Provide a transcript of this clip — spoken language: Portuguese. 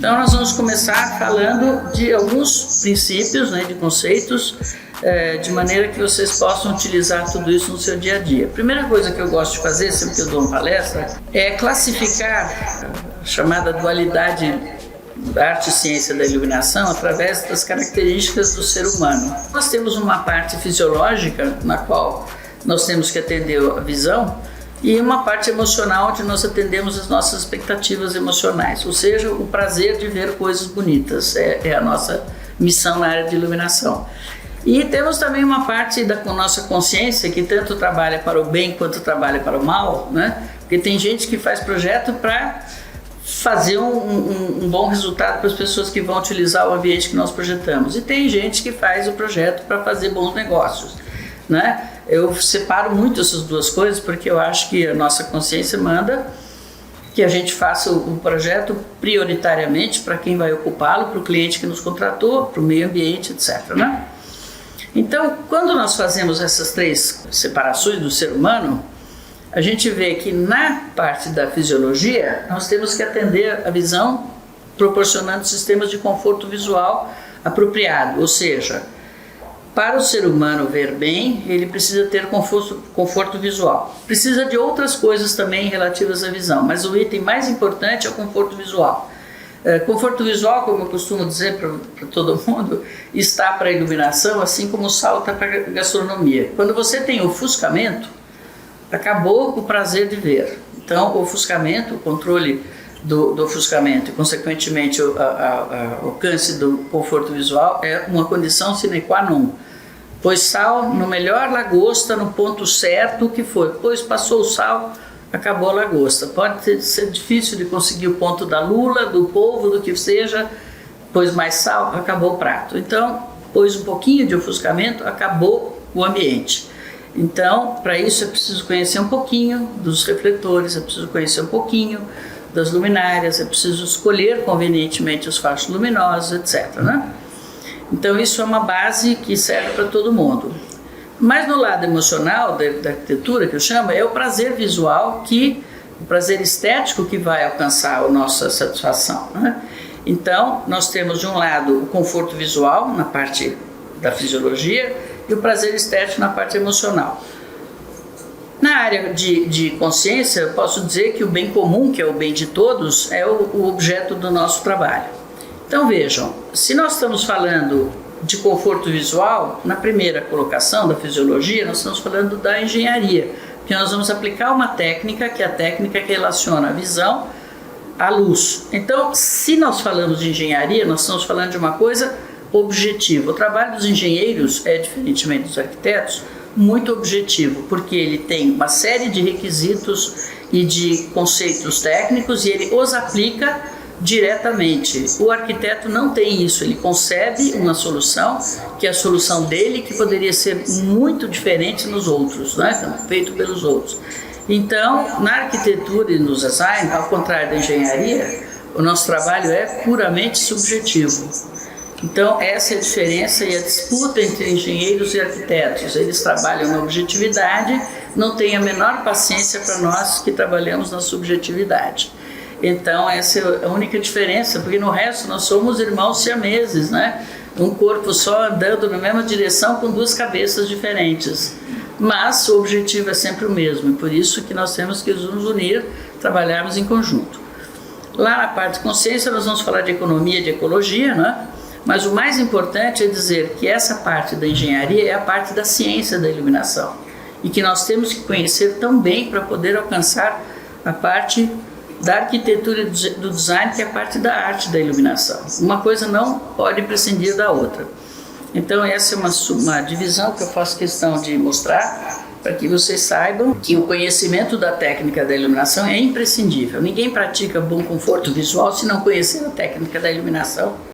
Então nós vamos começar falando de alguns princípios, de conceitos, de maneira que vocês possam utilizar tudo isso no seu dia a dia. A primeira coisa que eu gosto de fazer, sempre que eu dou uma palestra, é classificar a chamada dualidade da arte e ciência da iluminação através das características do ser humano. Nós temos uma parte fisiológica, na qual nós temos que atender a visão, e uma parte emocional, onde nós atendemos as nossas expectativas emocionais, ou seja, o prazer de ver coisas bonitas, é a nossa missão na área de iluminação. E temos também uma parte da nossa consciência que tanto trabalha para o bem quanto trabalha para o mal, Porque tem gente que faz projeto para fazer um bom resultado para as pessoas que vão utilizar o ambiente que nós projetamos. E tem gente que faz o projeto para fazer bons negócios, Eu separo muito essas duas coisas porque eu acho que a nossa consciência manda que a gente faça o projeto prioritariamente para quem vai ocupá-lo, para o cliente que nos contratou, para o meio ambiente, etc. Então, quando nós fazemos essas três separações do ser humano, a gente vê que na parte da fisiologia nós temos que atender a visão proporcionando sistemas de conforto visual apropriado, ou seja, para o ser humano ver bem, ele precisa ter conforto visual. Precisa de outras coisas também relativas à visão, mas o item mais importante é o conforto visual. Conforto visual, como eu costumo dizer para todo mundo, está para a iluminação, assim como o sal está para a gastronomia. Quando você tem ofuscamento, acabou o prazer de ver. Então, o ofuscamento, o controle do ofuscamento e, consequentemente, o alcance do conforto visual é uma condição sine qua non. Pôs sal no melhor lagosta, no ponto certo, o que foi. Pois passou o sal, acabou a lagosta. Pode ser difícil de conseguir o ponto da lula, do polvo, do que seja, pôs mais sal, acabou o prato. Então, pôs um pouquinho de ofuscamento, acabou o ambiente. Então, para isso é preciso conhecer um pouquinho dos refletores, é preciso conhecer um pouquinho das luminárias, é preciso escolher convenientemente os fachos luminosos, etc. Então, isso é uma base que serve para todo mundo. Mas no lado emocional da arquitetura, que eu chamo, é o prazer visual, o prazer estético que vai alcançar a nossa satisfação. Então, nós temos de um lado o conforto visual, na parte da fisiologia, e o prazer estético na parte emocional. Na área de consciência, eu posso dizer que o bem comum, que é o bem de todos, é o objeto do nosso trabalho. Então vejam, se nós estamos falando de conforto visual, na primeira colocação da fisiologia, nós estamos falando da engenharia, porque nós vamos aplicar uma técnica, que é a técnica que relaciona a visão à luz. Então, se nós falamos de engenharia, nós estamos falando de uma coisa objetivo. O trabalho dos engenheiros é, diferentemente dos arquitetos, muito objetivo, porque ele tem uma série de requisitos e de conceitos técnicos e ele os aplica diretamente. O arquiteto não tem isso, ele concebe uma solução, que é a solução dele, que poderia ser muito diferente nos outros, feito pelos outros. Então, na arquitetura e no design, ao contrário da engenharia, o nosso trabalho é puramente subjetivo. Então, essa é a diferença e a disputa entre engenheiros e arquitetos. Eles trabalham na objetividade, não têm a menor paciência para nós que trabalhamos na subjetividade. Então, essa é a única diferença, porque no resto nós somos irmãos siameses, Um corpo só andando na mesma direção com duas cabeças diferentes. Mas o objetivo é sempre o mesmo, e por isso que nós temos que nos unir, trabalharmos em conjunto. Lá na parte de consciência nós vamos falar de economia e de ecologia, Mas o mais importante é dizer que essa parte da engenharia é a parte da ciência da iluminação e que nós temos que conhecer tão bem para poder alcançar a parte da arquitetura e do design, que é a parte da arte da iluminação. Uma coisa não pode prescindir da outra. Então essa é uma divisão que eu faço questão de mostrar para que vocês saibam que o conhecimento da técnica da iluminação é imprescindível. Ninguém pratica bom conforto visual se não conhecer a técnica da iluminação.